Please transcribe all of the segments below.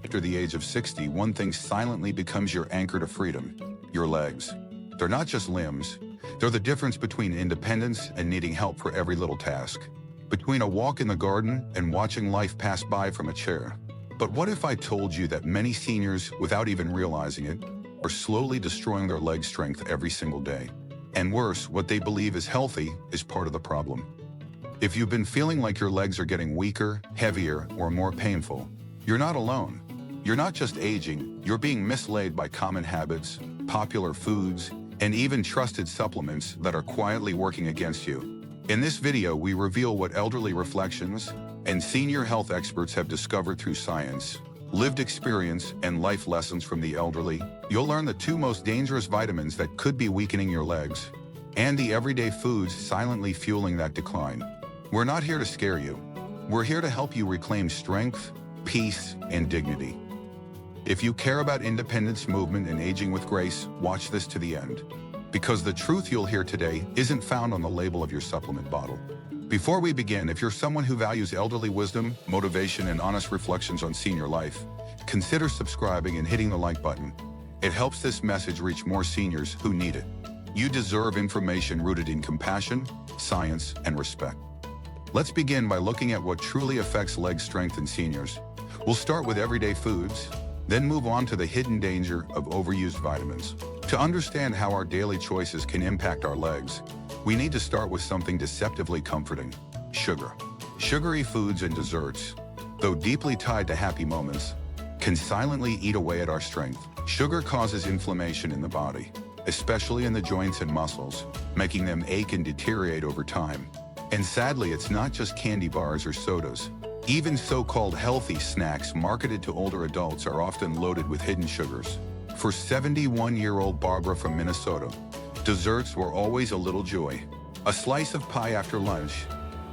After the age of 60, one thing silently becomes your anchor to freedom: your legs. They're not just limbs. They're the difference between independence and needing help for every little task, between a walk in the garden and watching life pass by from a chair. But what if I told you that many seniors, without even realizing it, are slowly destroying their leg strength every single day? And worse, what they believe is healthy is part of the problem. If you've been feeling like your legs are getting weaker, heavier, or more painful, you're not alone. You're not just aging, you're being misled by common habits, popular foods, and even trusted supplements that are quietly working against you. In this video, we reveal what elderly reflections and senior health experts have discovered through science, lived experience, and life lessons from the elderly. You'll learn the two most dangerous vitamins that could be weakening your legs, and the everyday foods silently fueling that decline. We're not here to scare you. We're here to help you reclaim strength, peace, and dignity. If you care about independence, movement, and aging with grace, watch this to the end. Because the truth you'll hear today isn't found on the label of your supplement bottle. Before we begin, if you're someone who values elderly wisdom, motivation, and honest reflections on senior life, consider subscribing and hitting the like button. It helps this message reach more seniors who need it. You deserve information rooted in compassion, science, and respect. Let's begin by looking at what truly affects leg strength in seniors. We'll start with everyday foods, then move on to the hidden danger of overused vitamins. To understand how our daily choices can impact our legs, we need to start with something deceptively comforting: sugar. Sugary foods and desserts, though deeply tied to happy moments, can silently eat away at our strength. Sugar causes inflammation in the body, especially in the joints and muscles, making them ache and deteriorate over time. And sadly, it's not just candy bars or sodas. Even so-called healthy snacks marketed to older adults are often loaded with hidden sugars. For 71-year-old Barbara from Minnesota, desserts were always a little joy. A slice of pie after lunch,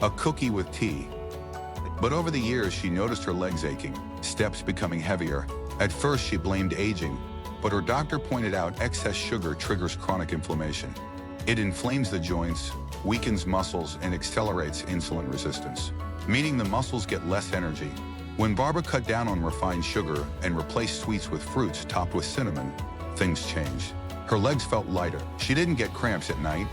a cookie with tea. But over the years, she noticed her legs aching, steps becoming heavier. At first, she blamed aging, but her doctor pointed out excess sugar triggers chronic inflammation. It inflames the joints, weakens muscles, and accelerates insulin resistance, meaning the muscles get less energy. When Barbara cut down on refined sugar and replaced sweets with fruits topped with cinnamon, things changed. Her legs felt lighter. She didn't get cramps at night.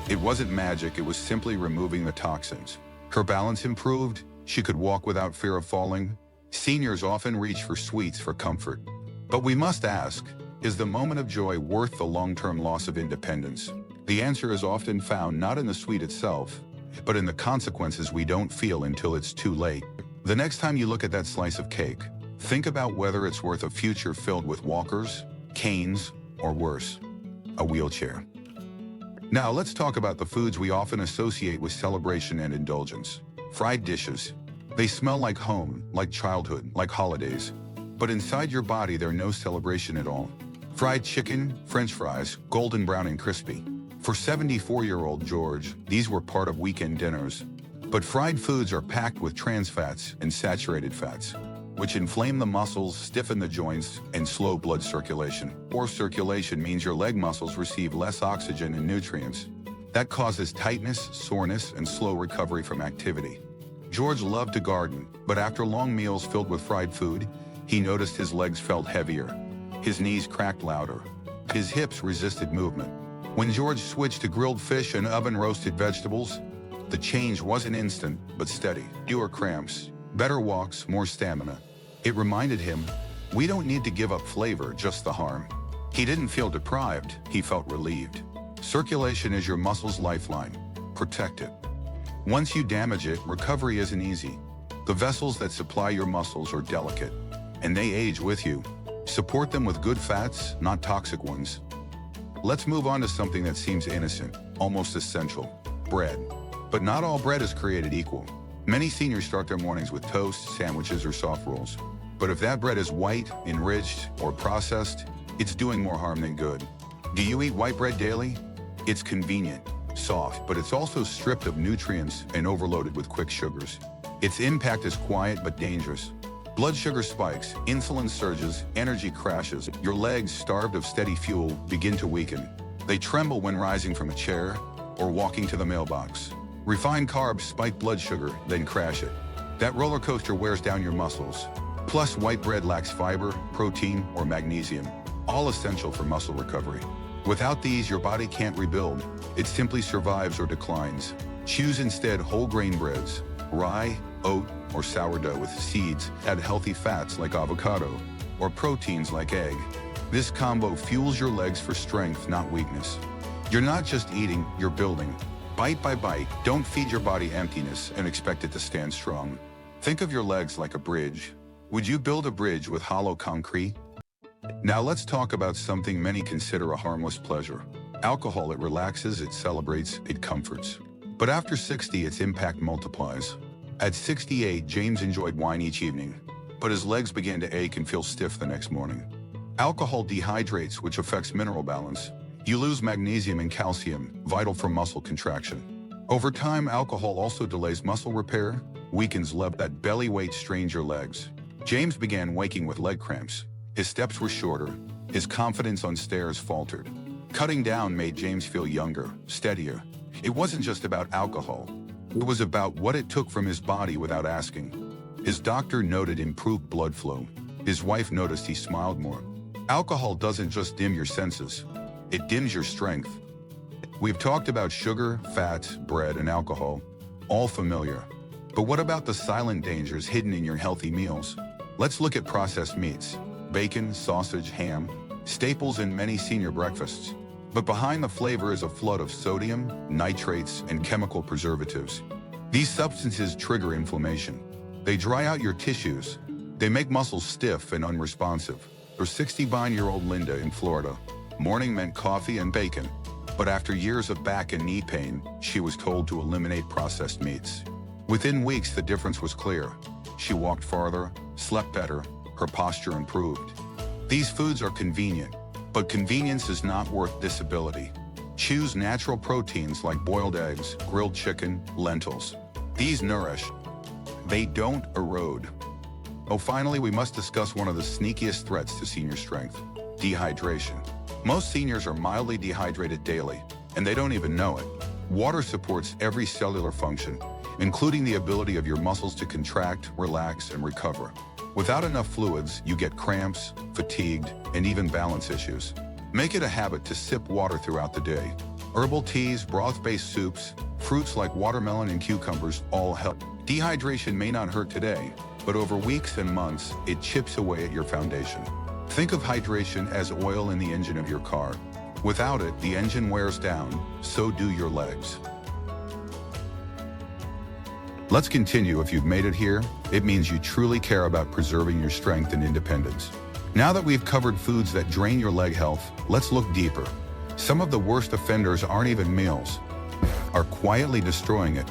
It wasn't magic, it was simply removing the toxins. Her balance improved. She could walk without fear of falling. Seniors often reach for sweets for comfort. But we must ask, is the moment of joy worth the long-term loss of independence? The answer is often found not in the sweet itself, but in the consequences we don't feel until it's too late. The next time you look at that slice of cake, think about whether it's worth a future filled with walkers, canes, or worse, a wheelchair. Now let's talk about the foods we often associate with celebration and indulgence. Fried dishes. They smell like home, like childhood, like holidays. But inside your body, they're no celebration at all. Fried chicken, French fries, golden brown and crispy. For 74-year-old George, these were part of weekend dinners. But fried foods are packed with trans fats and saturated fats, which inflame the muscles, stiffen the joints, and slow blood circulation. Poor circulation means your leg muscles receive less oxygen and nutrients. That causes tightness, soreness, and slow recovery from activity. George loved to garden, but after long meals filled with fried food, he noticed his legs felt heavier. His knees cracked louder. His hips resisted movement. When George switched to grilled fish and oven-roasted vegetables, the change wasn't instant, but steady. Fewer cramps, better walks, more stamina. It reminded him, we don't need to give up flavor, just the harm. He didn't feel deprived, he felt relieved. Circulation is your muscle's lifeline. Protect it. Once you damage it, recovery isn't easy. The vessels that supply your muscles are delicate, and they age with you. Support them with good fats, not toxic ones. Let's move on to something that seems innocent, almost essential: bread. But not all bread is created equal. Many seniors start their mornings with toast, sandwiches, or soft rolls. But if that bread is white, enriched, or processed, it's doing more harm than good. Do you eat white bread daily? It's convenient, soft, but it's also stripped of nutrients and overloaded with quick sugars. Its impact is quiet but dangerous. Blood sugar spikes, insulin surges, energy crashes. Your legs, starved of steady fuel, begin to weaken. They tremble when rising from a chair or walking to the mailbox. Refined carbs spike blood sugar, then crash it. That roller coaster wears down your muscles. Plus, white bread lacks fiber, protein, or magnesium, all essential for muscle recovery. Without these, your body can't rebuild. It simply survives or declines. Choose instead whole grain breads, rye, oat, or sourdough with seeds, add healthy fats like avocado, or proteins like egg. This combo fuels your legs for strength, not weakness. You're not just eating, you're building. Bite by bite, don't feed your body emptiness and expect it to stand strong. Think of your legs like a bridge. Would you build a bridge with hollow concrete? Now let's talk about something many consider a harmless pleasure. Alcohol. It relaxes, it celebrates, it comforts. But after 60, its impact multiplies. At 68, James enjoyed wine each evening, but his legs began to ache and feel stiff the next morning. Alcohol dehydrates, which affects mineral balance. You lose magnesium and calcium, vital for muscle contraction. Over time, alcohol also delays muscle repair, weakens legs. That belly weight strains your legs. James began waking with leg cramps. His steps were shorter. His confidence on stairs faltered. Cutting down made James feel younger, steadier. It wasn't just about alcohol. It was about what it took from his body without asking. His doctor noted improved blood flow. His wife noticed he smiled more. Alcohol doesn't just dim your senses. It dims your strength. We've talked about sugar, fats, bread, and alcohol, all familiar. But what about the silent dangers hidden in your healthy meals? Let's look at processed meats. Bacon, sausage, ham, staples in many senior breakfasts. But behind the flavor is a flood of sodium, nitrates, and chemical preservatives. These substances trigger inflammation. They dry out your tissues. They make muscles stiff and unresponsive. For 69-year-old Linda in Florida, morning meant coffee and bacon. But after years of back and knee pain, she was told to eliminate processed meats. Within weeks, the difference was clear. She walked farther, slept better, her posture improved. These foods are convenient, but convenience is not worth disability. Choose natural proteins like boiled eggs, grilled chicken, lentils. These nourish. They don't erode. Oh, finally, we must discuss one of the sneakiest threats to senior strength: dehydration. Most seniors are mildly dehydrated daily, and they don't even know it. Water supports every cellular function, including the ability of your muscles to contract, relax, and recover. Without enough fluids, you get cramps, fatigued, and even balance issues. Make it a habit to sip water throughout the day. Herbal teas, broth-based soups, fruits like watermelon and cucumbers all help. Dehydration may not hurt today, but over weeks and months, it chips away at your foundation. Think of hydration as oil in the engine of your car. Without it, the engine wears down, so do your legs. Let's continue. If you've made it here, it means you truly care about preserving your strength and independence. Now that we've covered foods that drain your leg health, let's look deeper. Some of the worst offenders aren't even meals, are quietly destroying it.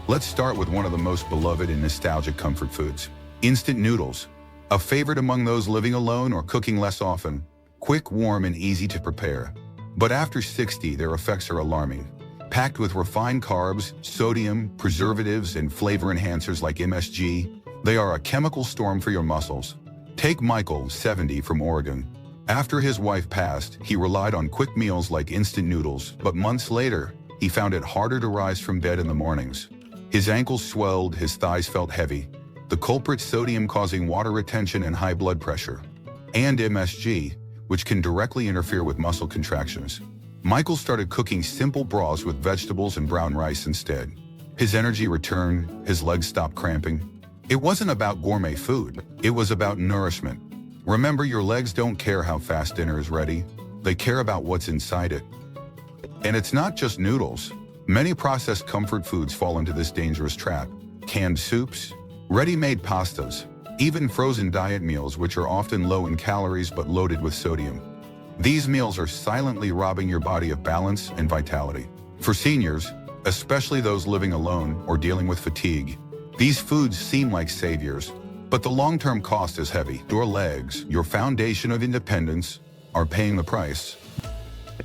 Let's start with one of the most beloved and nostalgic comfort foods: instant noodles. A favorite among those living alone or cooking less often. Quick, warm, and easy to prepare. But after 60, their effects are alarming. Packed with refined carbs, sodium, preservatives, and flavor enhancers like MSG, they are a chemical storm for your muscles. Take Michael, 70, from Oregon. After his wife passed, he relied on quick meals like instant noodles, but months later, he found it harder to rise from bed in the mornings. His ankles swelled, his thighs felt heavy. The culprit: sodium, causing water retention and high blood pressure. And MSG, which can directly interfere with muscle contractions. Michael started cooking simple broths with vegetables and brown rice instead. His energy returned, his legs stopped cramping. It wasn't about gourmet food, it was about nourishment. Remember, your legs don't care how fast dinner is ready, they care about what's inside it. And it's not just noodles. Many processed comfort foods fall into this dangerous trap. Canned soups, ready-made pastas, even frozen diet meals, which are often low in calories but loaded with sodium. These meals are silently robbing your body of balance and vitality. For seniors, especially those living alone or dealing with fatigue, these foods seem like saviors, but the long-term cost is heavy. Your legs, your foundation of independence, are paying the price.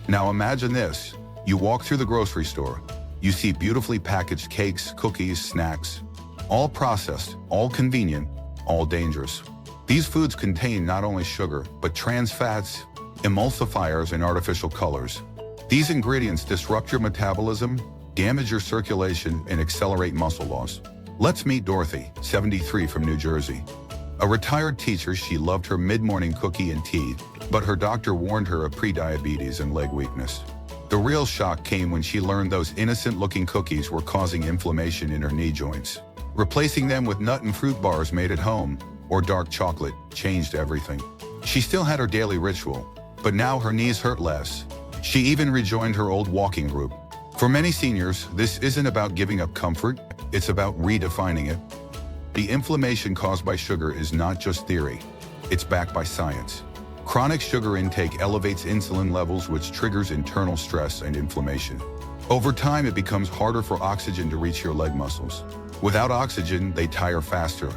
Now imagine this. You walk through the grocery store. You see beautifully packaged cakes, cookies, snacks, all processed, all convenient, all dangerous. These foods contain not only sugar, but trans fats, emulsifiers, and artificial colors. These ingredients disrupt your metabolism, damage your circulation, and accelerate muscle loss. Let's meet Dorothy, 73, from New Jersey. A retired teacher, she loved her mid-morning cookie and tea, but her doctor warned her of prediabetes and leg weakness. The real shock came when she learned those innocent-looking cookies were causing inflammation in her knee joints. Replacing them with nut and fruit bars made at home, or dark chocolate, changed everything. She still had her daily ritual, but now her knees hurt less. She even rejoined her old walking group. For many seniors, this isn't about giving up comfort, it's about redefining it. The inflammation caused by sugar is not just theory, it's backed by science. Chronic sugar intake elevates insulin levels, which triggers internal stress and inflammation. Over time, it becomes harder for oxygen to reach your leg muscles. Without oxygen, they tire faster.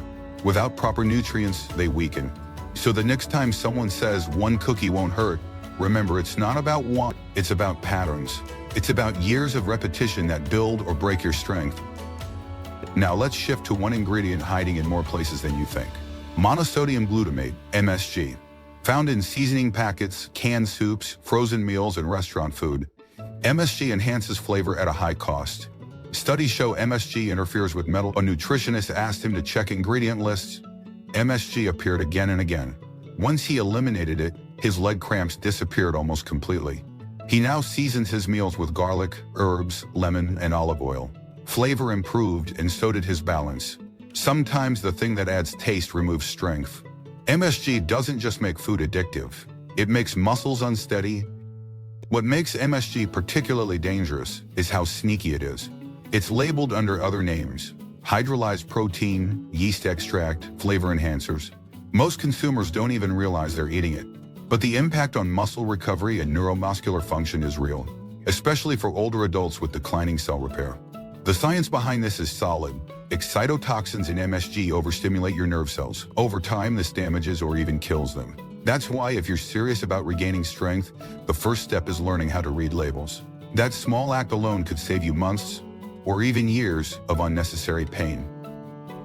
Without proper nutrients, they weaken. So the next time someone says one cookie won't hurt, remember, it's not about one, it's about patterns. It's about years of repetition that build or break your strength. Now let's shift to one ingredient hiding in more places than you think. Monosodium glutamate, MSG. Found in seasoning packets, canned soups, frozen meals, and restaurant food, MSG enhances flavor at a high cost. Studies show MSG interferes with metal. A nutritionist asked him to check ingredient lists. MSG appeared again and again. Once he eliminated it, his leg cramps disappeared almost completely. He now seasons his meals with garlic, herbs, lemon, and olive oil. Flavor improved, and so did his balance. Sometimes the thing that adds taste removes strength. MSG doesn't just make food addictive, it makes muscles unsteady. What makes MSG particularly dangerous is how sneaky it is. It's labeled under other names: hydrolyzed protein, yeast extract, flavor enhancers. Most consumers don't even realize they're eating it. But the impact on muscle recovery and neuromuscular function is real, especially for older adults with declining cell repair. The science behind this is solid. Excitotoxins in MSG overstimulate your nerve cells. Over time, this damages or even kills them. That's why, if you're serious about regaining strength, the first step is learning how to read labels. That small act alone could save you months or even years of unnecessary pain.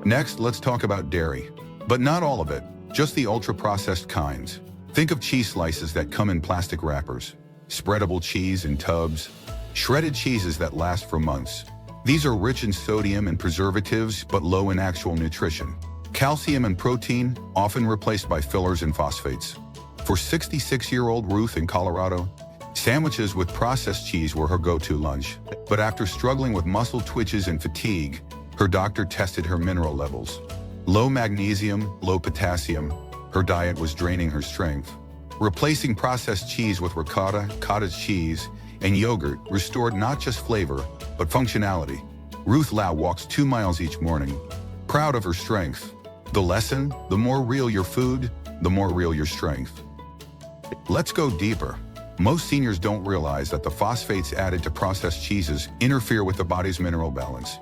Next, let's talk about dairy. But not all of it, just the ultra-processed kinds. Think of cheese slices that come in plastic wrappers, spreadable cheese in tubs, shredded cheeses that last for months. These are rich in sodium and preservatives, but low in actual nutrition. Calcium and protein, often replaced by fillers and phosphates. For 66-year-old Ruth in Colorado, sandwiches with processed cheese were her go-to lunch. But after struggling with muscle twitches and fatigue, her doctor tested her mineral levels. Low magnesium, low potassium. Her diet was draining her strength. Replacing processed cheese with ricotta, cottage cheese, and yogurt restored not just flavor, but functionality. Ruth Lau walks 2 miles each morning, proud of her strength. The lesson: the more real your food, the more real your strength. Let's go deeper. Most seniors don't realize that the phosphates added to processed cheeses interfere with the body's mineral balance.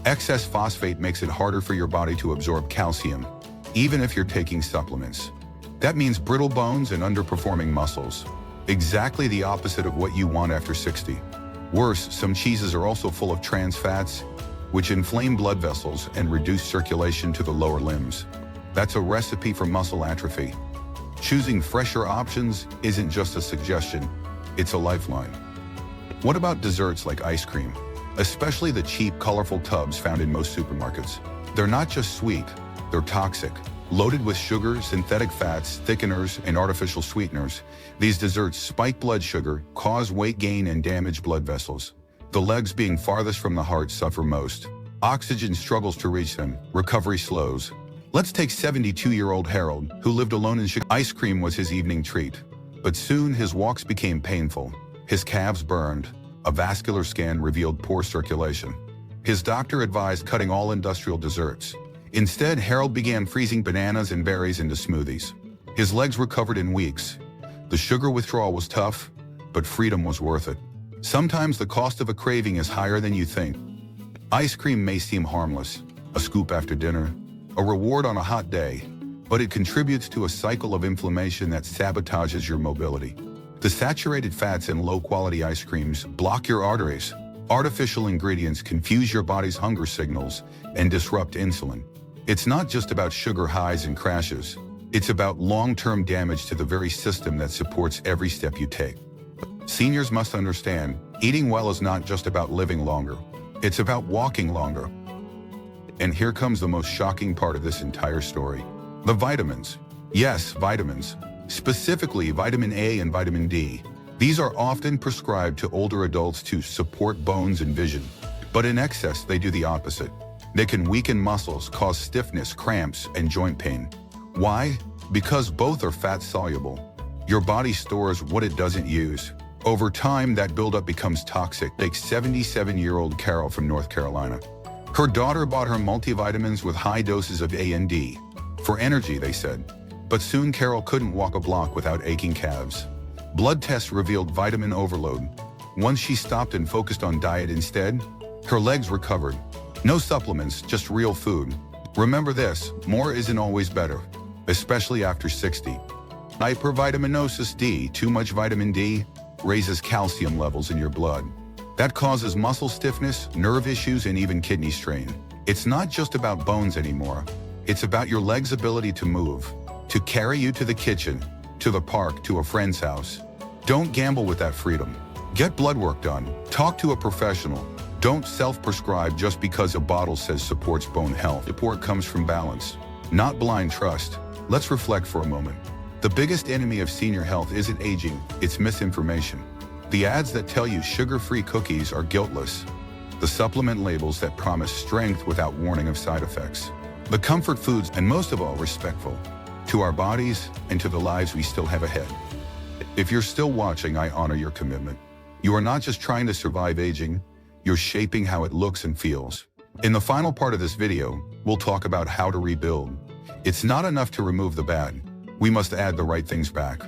Excess phosphate makes it harder for your body to absorb calcium, even if you're taking supplements. That means brittle bones and underperforming muscles. Exactly the opposite of what you want after 60. Worse, some cheeses are also full of trans fats, which inflame blood vessels and reduce circulation to the lower limbs. That's a recipe for muscle atrophy. Choosing fresher options isn't just a suggestion, it's a lifeline. What about desserts like ice cream? Especially the cheap, colorful tubs found in most supermarkets. They're not just sweet, they're toxic. Loaded with sugar, synthetic fats, thickeners, and artificial sweeteners, these desserts spike blood sugar, cause weight gain, and damage blood vessels. The legs, being farthest from the heart, suffer most. Oxygen struggles to reach them, recovery slows. Let's take 72-year-old Harold, who lived alone in Chicago. Ice cream was his evening treat. But soon his walks became painful. His calves burned. A vascular scan revealed poor circulation. His doctor advised cutting all industrial desserts. Instead, Harold began freezing bananas and berries into smoothies. His legs recovered in weeks. The sugar withdrawal was tough, but freedom was worth it. Sometimes the cost of a craving is higher than you think. Ice cream may seem harmless, a scoop after dinner, a reward on a hot day, but it contributes to a cycle of inflammation that sabotages your mobility. The saturated fats in low-quality ice creams block your arteries. Artificial ingredients confuse your body's hunger signals and disrupt insulin. It's not just about sugar highs and crashes. It's about long-term damage to the very system that supports every step you take. Seniors must understand, eating well is not just about living longer. It's about walking longer. And here comes the most shocking part of this entire story. The vitamins. Yes, vitamins. Specifically vitamin A and vitamin D. These are often prescribed to older adults to support bones and vision. But in excess, they do the opposite. They can weaken muscles, cause stiffness, cramps, and joint pain. Why? Because both are fat-soluble. Your body stores what it doesn't use. Over time, that buildup becomes toxic. Take 77-year-old Carol from North Carolina. Her daughter bought her multivitamins with high doses of A and D. For energy, they said. But soon Carol couldn't walk a block without aching calves. Blood tests revealed vitamin overload. Once she stopped and focused on diet instead, her legs recovered. No supplements, just real food. Remember this, more isn't always better, especially after 60. Hypervitaminosis D, too much vitamin D, raises calcium levels in your blood. That causes muscle stiffness, nerve issues, and even kidney strain. It's not just about bones anymore. It's about your leg's ability to move, to carry you to the kitchen, to the park, to a friend's house. Don't gamble with that freedom. Get blood work done. Talk to a professional. Don't self-prescribe just because a bottle says supports bone health. Support comes from balance, not blind trust. Let's reflect for a moment. The biggest enemy of senior health isn't aging, it's misinformation. The ads that tell you sugar-free cookies are guiltless. The supplement labels that promise strength without warning of side effects. The comfort foods, and most of all, respectful to our bodies and to the lives we still have ahead. If you're still watching, I honor your commitment. You are not just trying to survive aging, you're shaping how it looks and feels. In the final part of this video, we'll talk about how to rebuild. It's not enough to remove the bad. We must add the right things back.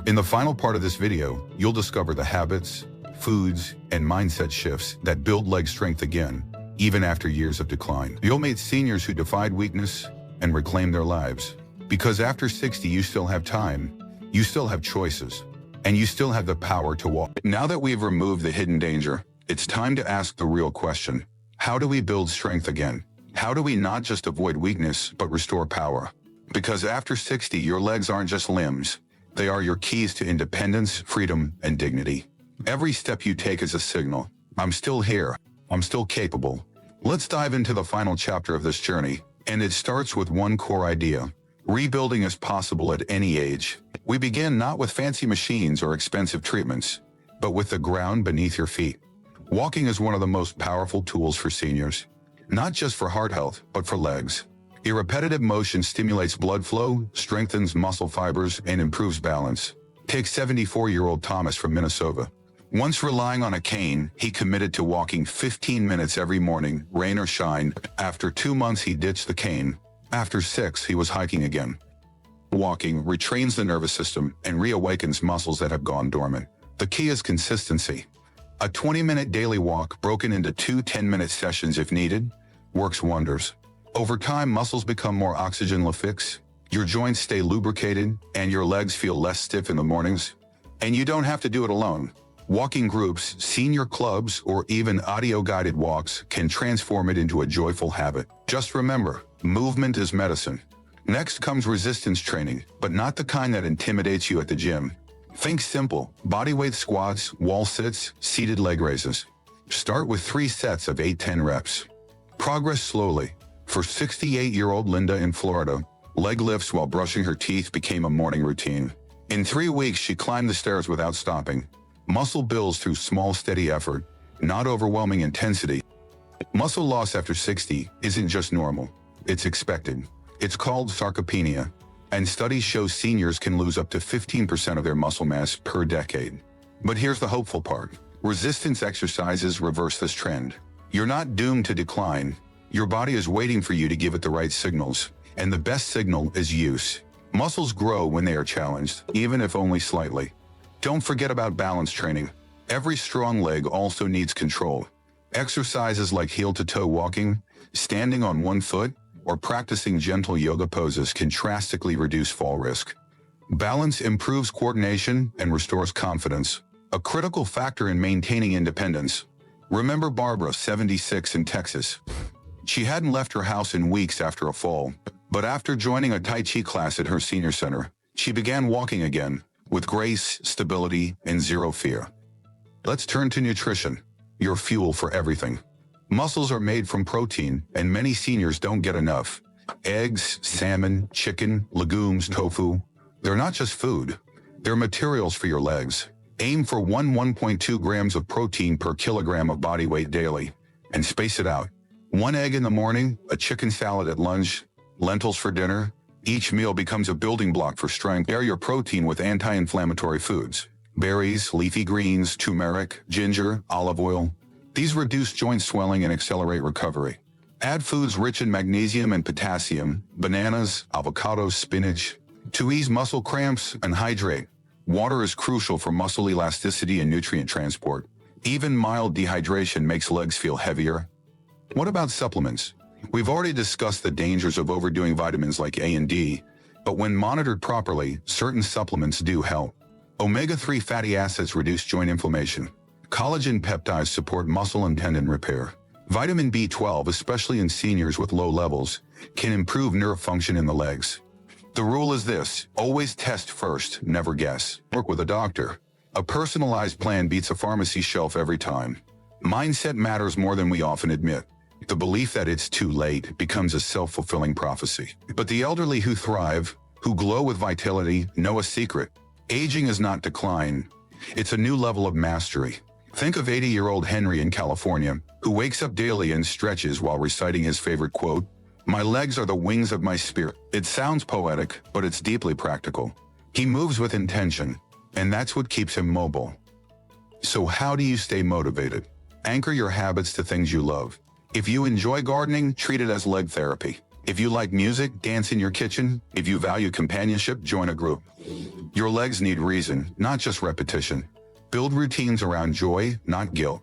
In the final part of this video, you'll discover the habits, foods, and mindset shifts that build leg strength again, even after years of decline. You'll meet seniors who defied weakness and reclaimed their lives. Because after 60, you still have time, you still have choices, and you still have the power to walk. Now that we've removed the hidden danger, it's time to ask the real question. How do we build strength again? How do we not just avoid weakness, but restore power? Because after 60, your legs aren't just limbs. They are your keys to independence, freedom, and dignity. Every step you take is a signal. I'm still here. I'm still capable. Let's dive into the final chapter of this journey. And it starts with one core idea. Rebuilding is possible at any age. We begin not with fancy machines or expensive treatments, but with the ground beneath your feet. Walking is one of the most powerful tools for seniors, not just for heart health, but for legs. Repetitive motion stimulates blood flow, strengthens muscle fibers, and improves balance. Take 74-year-old Thomas from Minnesota. Once relying on a cane, he committed to walking 15 minutes every morning, rain or shine. After 2 months, he ditched the cane. After 6, he was hiking again. Walking retrains the nervous system and reawakens muscles that have gone dormant. The key is consistency. A 20-minute daily walk, broken into 2 10-minute sessions if needed, works wonders. Over time, muscles become more oxygen-fix, your joints stay lubricated, and your legs feel less stiff in the mornings. And you don't have to do it alone. Walking groups, senior clubs, or even audio-guided walks can transform it into a joyful habit. Just remember, movement is medicine. Next comes resistance training, but not the kind that intimidates you at the gym. Think simple, bodyweight squats, wall sits, seated leg raises. Start with 3 sets of 8-10 reps. Progress slowly. For 68-year-old Linda in Florida, leg lifts while brushing her teeth became a morning routine. In 3 weeks, she climbed the stairs without stopping. Muscle builds through small, steady effort, not overwhelming intensity. Muscle loss after 60 isn't just normal, it's expected. It's called sarcopenia, and studies show seniors can lose up to 15% of their muscle mass per decade. But here's the hopeful part. Resistance exercises reverse this trend. You're not doomed to decline. Your body is waiting for you to give it the right signals, and the best signal is use. Muscles grow when they are challenged, even if only slightly. Don't forget about balance training. Every strong leg also needs control. Exercises like heel-to-toe walking, standing on one foot, or practicing gentle yoga poses can drastically reduce fall risk. Balance improves coordination and restores confidence, a critical factor in maintaining independence. Remember Barbara, 76, in Texas. She hadn't left her house in weeks after a fall, but after joining a Tai Chi class at her senior center, she began walking again, with grace, stability, and zero fear. Let's turn to nutrition, your fuel for everything. Muscles are made from protein, and many seniors don't get enough. Eggs, salmon, chicken, legumes, tofu. They're not just food. They're materials for your legs. Aim for 1.2 grams of protein per kilogram of body weight daily, and space it out. 1 egg in the morning, a chicken salad at lunch, lentils for dinner. Each meal becomes a building block for strength. Pair your protein with anti-inflammatory foods. Berries, leafy greens, turmeric, ginger, olive oil. These reduce joint swelling and accelerate recovery. Add foods rich in magnesium and potassium, bananas, avocados, spinach, to ease muscle cramps and hydrate. Water is crucial for muscle elasticity and nutrient transport. Even mild dehydration makes legs feel heavier. What about supplements? We've already discussed the dangers of overdoing vitamins like A and D, but when monitored properly, certain supplements do help. Omega-3 fatty acids reduce joint inflammation. Collagen peptides support muscle and tendon repair. Vitamin B12, especially in seniors with low levels, can improve nerve function in the legs. The rule is this: always test first, never guess. Work with a doctor. A personalized plan beats a pharmacy shelf every time. Mindset matters more than we often admit. The belief that it's too late becomes a self-fulfilling prophecy. But the elderly who thrive, who glow with vitality, know a secret. Aging is not decline. It's a new level of mastery. Think of 80-year-old Henry in California, who wakes up daily and stretches while reciting his favorite quote, "My legs are the wings of my spirit." It sounds poetic, but it's deeply practical. He moves with intention, and that's what keeps him mobile. So how do you stay motivated? Anchor your habits to things you love. If you enjoy gardening, treat it as leg therapy. If you like music, dance in your kitchen. If you value companionship, join a group. Your legs need reason, not just repetition. Build routines around joy, not guilt.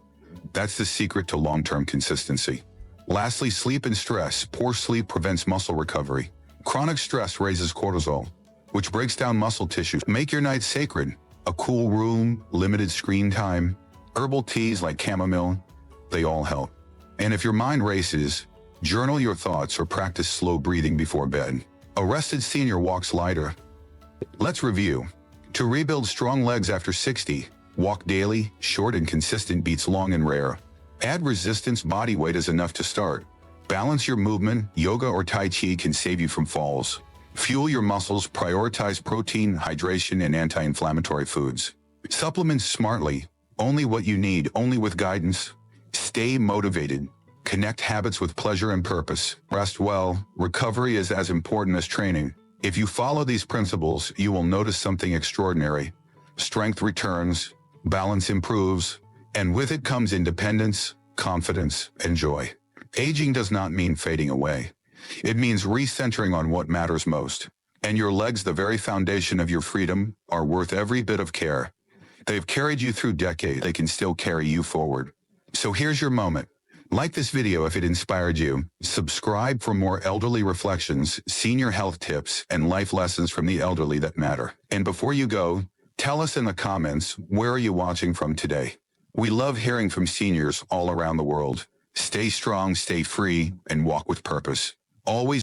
That's the secret to long-term consistency. Lastly, sleep and stress. Poor sleep prevents muscle recovery. Chronic stress raises cortisol, which breaks down muscle tissue. Make your night sacred. A cool room, limited screen time, herbal teas like chamomile, they all help. And if your mind races, journal your thoughts or practice slow breathing before bed. A rested senior walks lighter. Let's review. To rebuild strong legs after 60, walk daily. Short and consistent beats long and rare. Add resistance. Body weight is enough to start. Balance your movement. Yoga or Tai Chi can save you from falls. Fuel your muscles. Prioritize protein, hydration, and anti-inflammatory foods. Supplement smartly. Only what you need, only with guidance. Stay motivated. Connect habits with pleasure and purpose. Rest well. Recovery is as important as training. If you follow these principles, you will notice something extraordinary. Strength returns, balance improves, and with it comes independence, confidence, and joy. Aging does not mean fading away. It means recentering on what matters most. And your legs, the very foundation of your freedom, are worth every bit of care. They've carried you through decades. They can still carry you forward. So here's your moment. Like this video if it inspired you. Subscribe for more elderly reflections, senior health tips, and life lessons from the elderly that matter. And before you go, tell us in the comments, where are you watching from today? We love hearing from seniors all around the world. Stay strong, stay free, and walk with purpose. Always